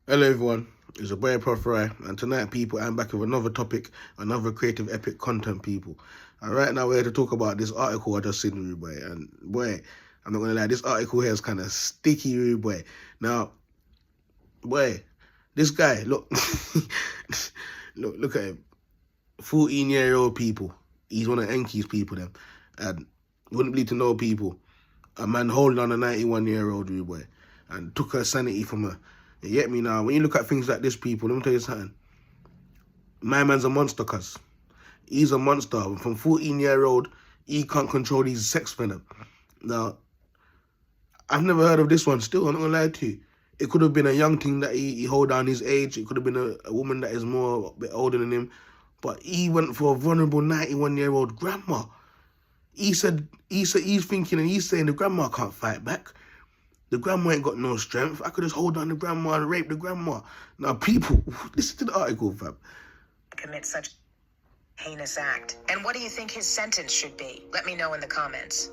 Hello everyone, it's your boy Proph Rye, and tonight people I'm back with another topic, another creative epic content people. And right now we're here to talk about this article I just seen, rude boy. And boy, I'm not gonna lie, this article here is kind of sticky, rude boy. Now, boy, this guy, look, look at him. 14-year-old people. He's one of Enki's people then. And you wouldn't believe to know people. A man holding on a 91-year-old rude boy and took her sanity from her. You get me now? When you look at things like this, people, let me tell you something. My man's a monster, cuz. He's a monster. From 14-year-old, he can't control these sex venom. Now, I've never heard of this one still, I'm not gonna lie to you. It could have been a young thing that he hold down his age. It could have been a woman that is more a bit older than him. But he went for a vulnerable 91-year-old grandma. He's thinking and he's saying the grandma can't fight back. The grandma ain't got no strength. I could just hold down the grandma and rape the grandma. Now, people, listen to the article, fam. Commit such heinous act. And what do you think his sentence should be? Let me know in the comments.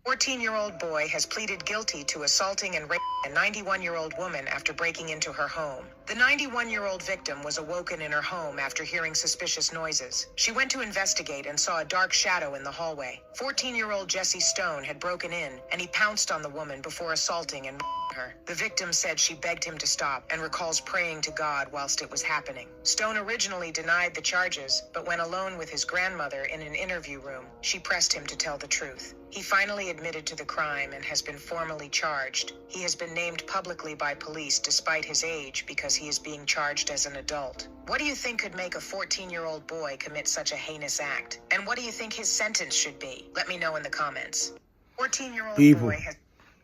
14-year-old boy has pleaded guilty to assaulting and raping a 91-year-old woman after breaking into her home. The 91-year-old victim was awoken in her home after hearing suspicious noises. She went to investigate and saw a dark shadow in the hallway. 14-year-old Jesse Stone had broken in, and he pounced on the woman before assaulting and her. The victim said she begged him to stop and recalls praying to God whilst it was happening. Stone originally denied the charges, but when alone with his grandmother in an interview room, she pressed him to tell the truth. He finally admitted to the crime and has been formally charged. He has been named publicly by police despite his age because he is being charged as an adult. What do you think could make a 14-year-old boy commit such a heinous act? And what do you think his sentence should be? Let me know in the comments. 14-year-old boy has...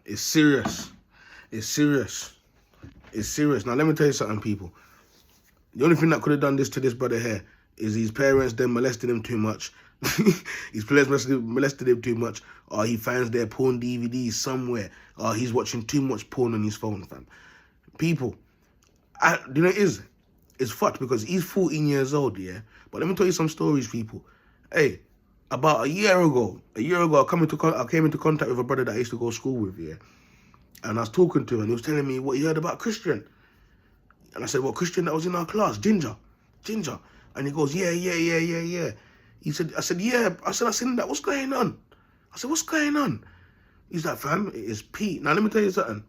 It's serious. It's serious. It's serious. Now, let me tell you something, people. The only thing that could have done this to this brother here is his parents then molested him too much. His parents molested him too much, or he finds their porn DVDs somewhere, or he's watching too much porn on his phone, fam. People, you know it is? It's fucked because he's 14 years old, yeah? But let me tell you some stories, people. Hey, about a year ago, I came into contact with a brother that I used to go to school with, yeah? And I was talking to him, and he was telling me what he heard about Christian. And I said, well, Christian that was in our class, Ginger. And he goes, yeah. I said, yeah. I seen that. What's going on? I said, what's going on? He's like, fam, it is Pete. Now, let me tell you something.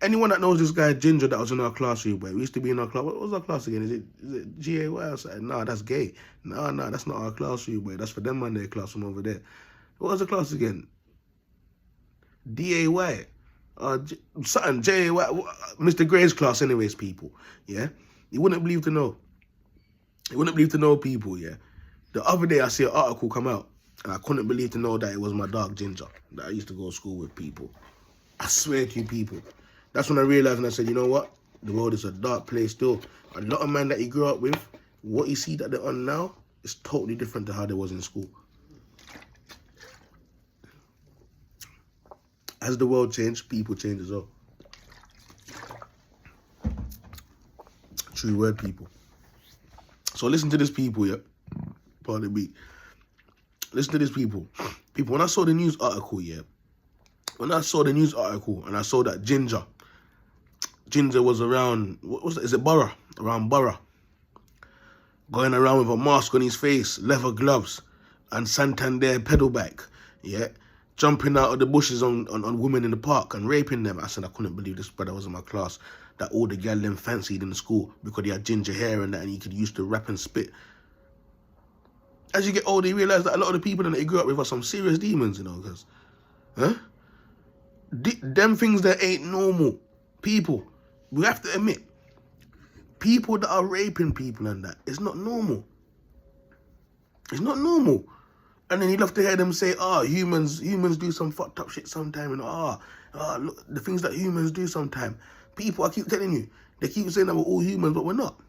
Anyone that knows this guy, Ginger, that was in our class, we used to be in our class. What was our class again? Is it GAY? I said, nah, that's gay. No, that's not our class, boy. That's for them man, their class from over there. What was the class again? DAY. Something, J.A. Mr. Gray's class anyways, people, yeah? You wouldn't believe to know. People, yeah? The other day, I see an article come out, and I couldn't believe to know that it was my dog, Ginger, that I used to go to school with, people. I swear to you, people. That's when I realized, and I said, you know what? The world is a dark place still. A lot of men that he grew up with, what you see that they're on now, is totally different to how they was in school. As the world changed, people change as well. True word, people. So listen to this, people, yeah? Pardon me. Listen to this, people. People, when I saw the news article, yeah? When I saw the news article and I saw that Ginger was around, what was it? Is it Borough? Around Borough. Going around with a mask on his face, leather gloves, and Santander pedal bike, yeah? Jumping out of the bushes on women in the park and raping them. I said, I couldn't believe this brother was in my class, that all the gal them fancied in the school because he had ginger hair and that, and he could use to rap and spit. As you get older, you realise that a lot of the people that he grew up with are some serious demons, you know, because, them things that ain't normal. People, we have to admit, people that are raping people and that, it's not normal. It's not normal. And then you love to hear them say, humans do some fucked up shit sometime. And look, the things that humans do sometime. People, I keep telling you, they keep saying that we're all humans, but we're not.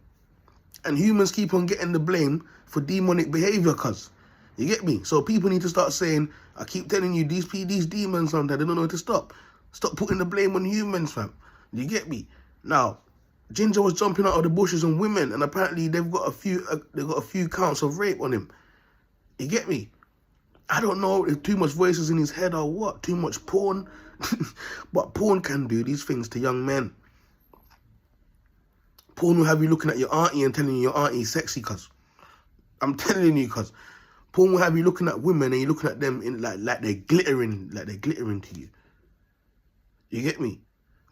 And humans keep on getting the blame for demonic behavior, cuz. You get me? So people need to start saying, I keep telling you, these demons sometimes, they don't know how to stop. Stop putting the blame on humans, fam. You get me? Now, Ginger was jumping out of the bushes on women, and apparently they've got a few counts of rape on him. You get me? I don't know if too much voices in his head or what, too much porn. But porn can do these things to young men. Porn will have you looking at your auntie and telling you your auntie's sexy, cuz. I'm telling you, cuz. Porn will have you looking at women and you're looking at them in like they're glittering to you. You get me?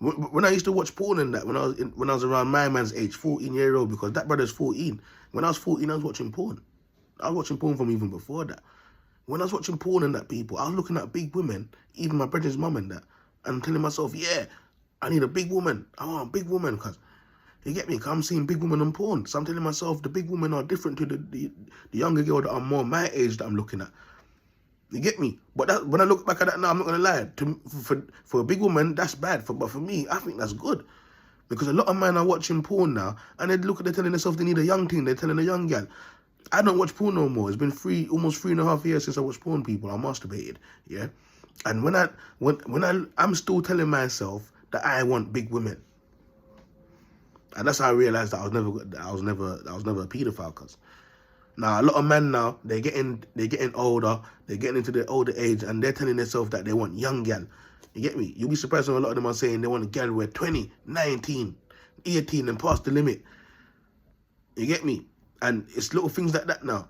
When I used to watch porn and that, when I was around my man's age, 14-year-old, because that brother's 14. When I was 14, I was watching porn. I was watching porn from even before that. When I was watching porn and that, people, I was looking at big women, even my brother's mum and that, and telling myself, yeah, I need a big woman. I want a big woman, cuz. You get me? Because I'm seeing big women on porn. So I'm telling myself the big women are different to the younger girl that are more my age that I'm looking at. You get me? But that, when I look back at that now, I'm not going to lie. For a big woman, that's bad. But for me, I think that's good. Because a lot of men are watching porn now, and they're telling themselves they need a young thing. They're telling a young girl. I don't watch porn no more. It's been almost 3.5 years since I watched porn, people. I masturbated, yeah? And I'm still telling myself that I want big women. And that's how I realized that I was never a paedophile, cuz. Now a lot of men now, they're getting older, they're getting into their older age, and they're telling themselves that they want young gal. You get me? You'll be surprised when a lot of them are saying they want a gal who are 20, 19, 18 and past the limit. You get me? And it's little things like that now.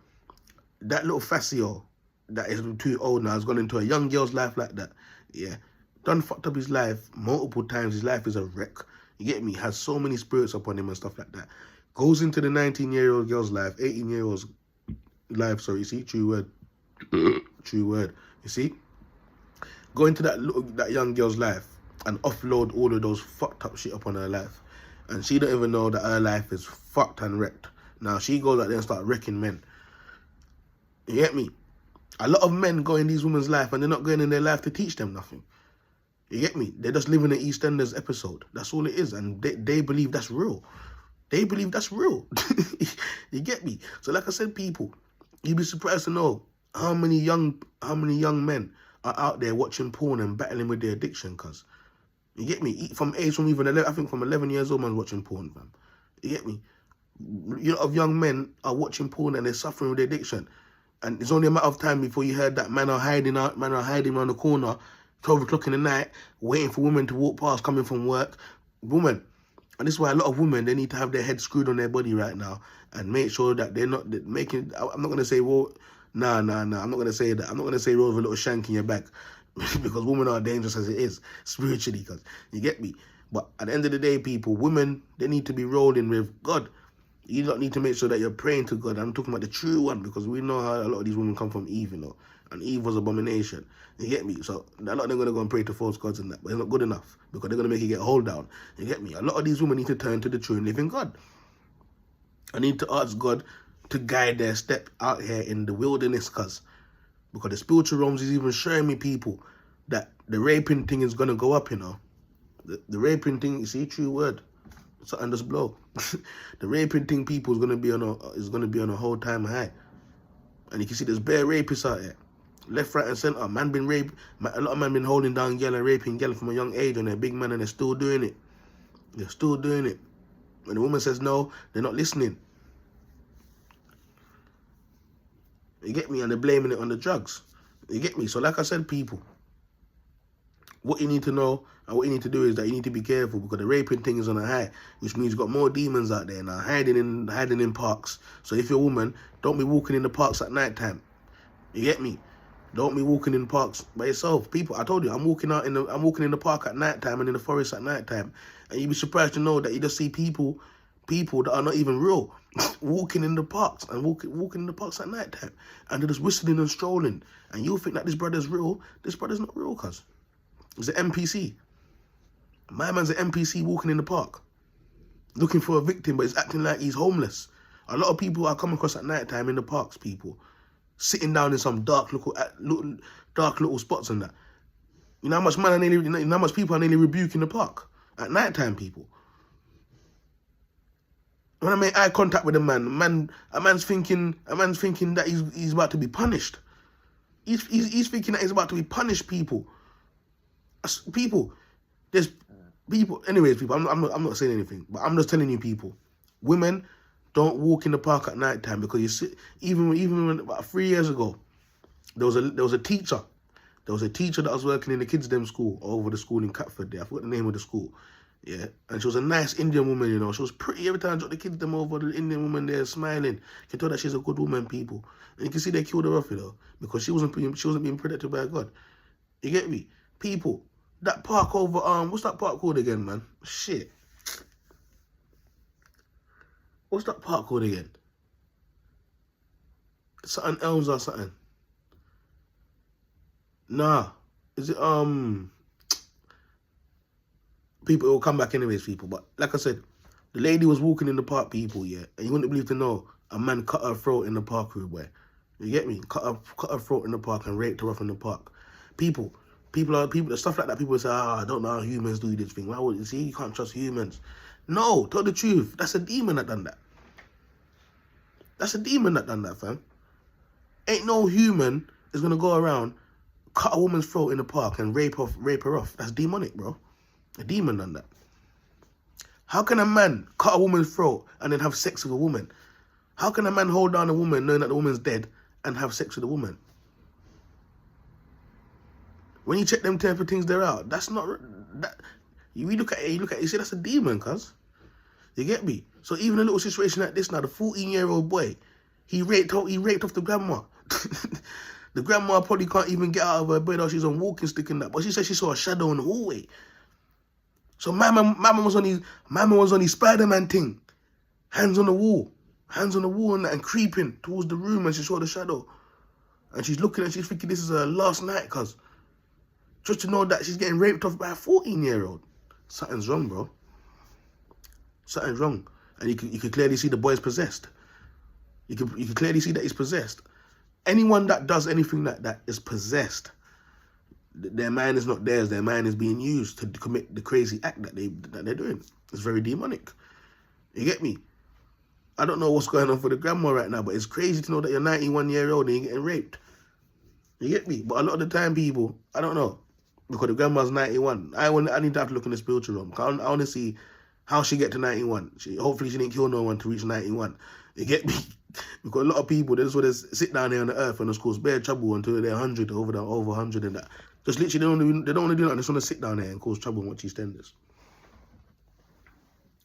That little fascio that is too old now has gone into a young girl's life like that. Yeah. Done fucked up his life multiple times. His life is a wreck. You get me? Has so many spirits upon him and stuff like that. Goes into the 19-year-old girl's life, 18-year-old's life, sorry, you see? True word. True word. You see? Go into that young girl's life and offload all of those fucked up shit upon her life. And she don't even know that her life is fucked and wrecked. Now she goes out there and start wrecking men. You get me? A lot of men go in these women's life and they're not going in their life to teach them nothing. You get me? They're just living an EastEnders episode. That's all it is. And they believe that's real. They believe that's real. You get me? So like I said, people, you'd be surprised to know how many young men are out there watching porn and battling with their addiction, cuz. You get me? From even 11, I think from 11 years old, man's watching porn, fam. You get me? A lot of young men are watching porn and they're suffering with addiction. And it's only a matter of time before you heard that men are hiding around the corner, 12 o'clock in the night, waiting for women to walk past, coming from work. Women. And this is why a lot of women, they need to have their head screwed on their body right now and make sure that they're not making... I'm not going to say, well, nah. I'm not going to say that. I'm not going to say roll with a little shank in your back because women are dangerous as it is, spiritually, because you get me. But at the end of the day, people, women, they need to be rolling with God. You don't need to make sure that you're praying to God. I'm talking about the true one because we know how a lot of these women come from Eve, you know. And Eve was abomination. You get me? So a lot of them are going to go and pray to false gods and that. But it's not good enough because they're going to make you get a hold down. You get me? A lot of these women need to turn to the true and living God. I need to ask God to guide their step out here in the wilderness, because the spiritual realms is even showing me, people, that the raping thing is going to go up, you know. The raping thing, you see, true word. Something just blow. The raping thing, people, is going to be on a whole time high. And you can see there's bare rapists out here. Left, right, and centre. Man been raped. A lot of men been holding down girl and raping girl from a young age, and they're big men and they're still doing it. They're still doing it. When the woman says no, they're not listening. You get me? And they're blaming it on the drugs. You get me? So like I said, people, what you need to know and what you need to do is that you need to be careful, because the raping thing is on a high, which means you've got more demons out there now hiding in parks. So if you're a woman, don't be walking in the parks at night time. You get me? Don't be walking in parks by yourself. People, I told you, I'm walking in the park at night time and in the forest at night time, and you'd be surprised to know that you just see people that are not even real walking in the parks and walking in the parks at night time, and they're just whistling and strolling, and you'll think that this brother's real. This brother's not real, cuz. He's an NPC. My man's an NPC walking in the park, looking for a victim, but he's acting like he's homeless. A lot of people I come across at night time in the parks, people, sitting down in some dark little spots and that. You know how much people are nearly rebuking the park at night time, people. When I make eye contact with a man's thinking that he's about to be punished. He's thinking that he's about to be punished, people. There's people. Anyways, people, I'm not saying anything, but I'm just telling you, people, women, don't walk in the park at night time, because you see, even when, about 3 years ago, there was a teacher. There was a teacher that was working in the kids' dem school, over the school in Catford there. I forgot the name of the school. Yeah, and she was a nice Indian woman, you know. She was pretty. Every time I dropped the kids them over, the Indian woman there smiling. You can tell that she's a good woman, people. And you can see they killed her off, you know, because she wasn't being protected by God. You get me? People, that park over, what's that park called again, man? Shit. What's that park called again? Something Elms or something. Nah. Is it, people, it will come back anyways, people. But like I said, the lady was walking in the park, people, yeah, and you wouldn't believe to know a man cut her throat in the park, where, you get me? Cut her throat in the park and raped her off in the park. People, stuff like that. People say, I don't know how humans do this thing. Why would you see? You can't trust humans. No, tell the truth. That's a demon that done that. That's a demon that done that, fam. Ain't no human is gonna go around, cut a woman's throat in the park and rape her off. That's demonic, bro. A demon done that. How can a man cut a woman's throat and then have sex with a woman? How can a man hold down a woman knowing that the woman's dead and have sex with a woman? When you check them type of things, they're out. That's not that. You look at it, you see that's a demon, cuz. You get me? So even a little situation like this now, the 14-year-old boy, he raped off the grandma. The grandma probably can't even get out of her bed or she's on walking stick and that. But she said she saw a shadow in the hallway. So Mama was on his Spider-Man thing. Hands on the wall and that, and creeping towards the room, and she saw the shadow. And she's looking and she's thinking this is her last night, cuz. Just to know that she's getting raped off by a 14-year-old. Something's wrong, bro. Something's wrong. And you can clearly see the boy's possessed. You can clearly see that he's possessed. Anyone that does anything like that is possessed. Their mind is not theirs. Their mind is being used to commit the crazy act that they're doing. It's very demonic. You get me? I don't know what's going on for the grandma right now, but it's crazy to know that you're 91-year-old and you're getting raped. You get me? But a lot of the time, people, I don't know, because the grandma's 91. I need to have to look in the spiritual realm. I want to see how she get to 91. Hopefully she didn't kill no one to reach 91. You get me? Because a lot of people, they just want to sit down there on the earth and just cause bare trouble until they're 100, over 100 and that. Just literally, they don't want to do that. They just want to sit down there and cause trouble and watch EastEnders.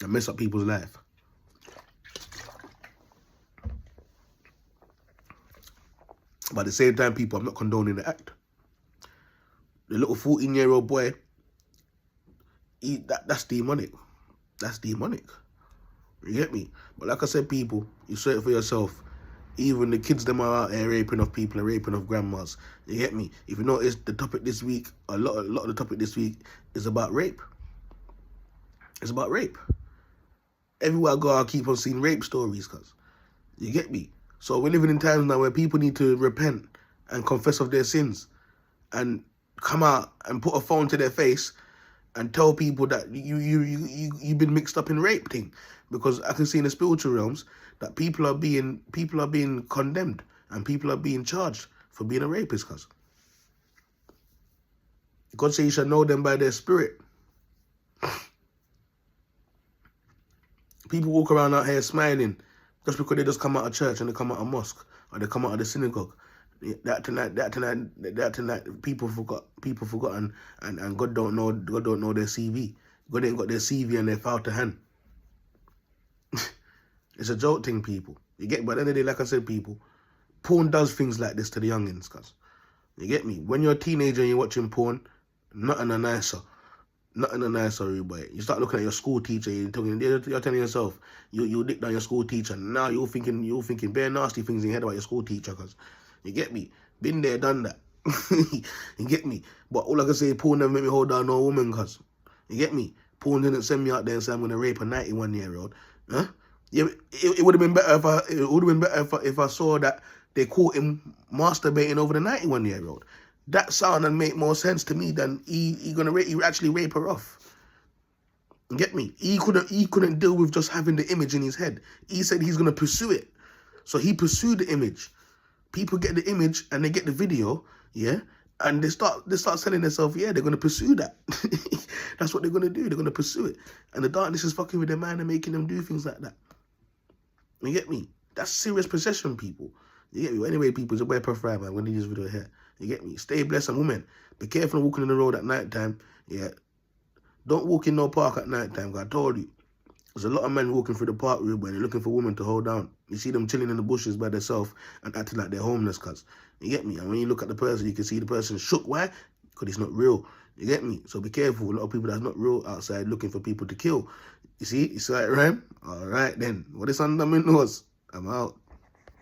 And mess up people's life. But at the same time, people, I'm not condoning the act. The little 14-year-old boy, that's demonic. That's demonic. You get me? But like I said, people, you say it for yourself. Even the kids them are out there raping off people and raping off grandmas. You get me? If you notice, the topic this week, a lot of the topic this week is about rape. It's about rape. Everywhere I go, I keep on seeing rape stories, cuz. You get me? So we're living in times now where people need to repent and confess of their sins and come out and put a phone to their face and tell people that you've been mixed up in rape thing. Because I can see in the spiritual realms that people are being condemned and people are being charged for being a rapist, cuz. God says you shall know them by their spirit. People walk around out here smiling just because they just come out of church and they come out of mosque or they come out of the synagogue. That tonight, people forgot, and God don't know their CV. God ain't got their CV and their file to hand. It's a joke thing, people. You get, but at the end of the day, like I said, people, porn does things like this to the youngins, cuz. You get me? When you're a teenager and you're watching porn, nothing a nicer, boy. You start looking at your school teacher, you're telling yourself, you dick down your school teacher. Now you're thinking bare nasty things in your head about your school teacher, cuz. You get me? Been there, done that. You get me? But all I can say, porn never make me hold down no woman, cuz. You get me? Porn didn't send me out there and say I'm gonna rape a 91-year-old. Huh? Yeah, it would have been better if I saw that they caught him masturbating over the 91-year-old. That sounded make more sense to me than he actually rape her off. You get me? He couldn't deal with just having the image in his head. He said he's gonna pursue it. So he pursued the image. People get the image and they get the video, yeah, and they start selling themselves, yeah, they're gonna pursue that. That's what they're gonna do. They're gonna pursue it. And the darkness is fucking with their mind and making them do things like that. You get me? That's serious possession, people. You get me? Well, anyway, people, it's your boy Proph Rye, man. I'm going to leave this video here. You get me? Stay blessed, and women, be careful walking on the road at night time. Yeah. Don't walk in no park at night time, I told you. There's a lot of men walking through the park, Ruben, and they're looking for women to hold down. You see them chilling in the bushes by themselves and acting like they're homeless, cuz. You get me? And when you look at the person, you can see the person shook. Why? Because he's not real. You get me? So be careful. A lot of people that's not real outside looking for people to kill. You see? You saw it, right? All right, then. What is under my nose? I'm out.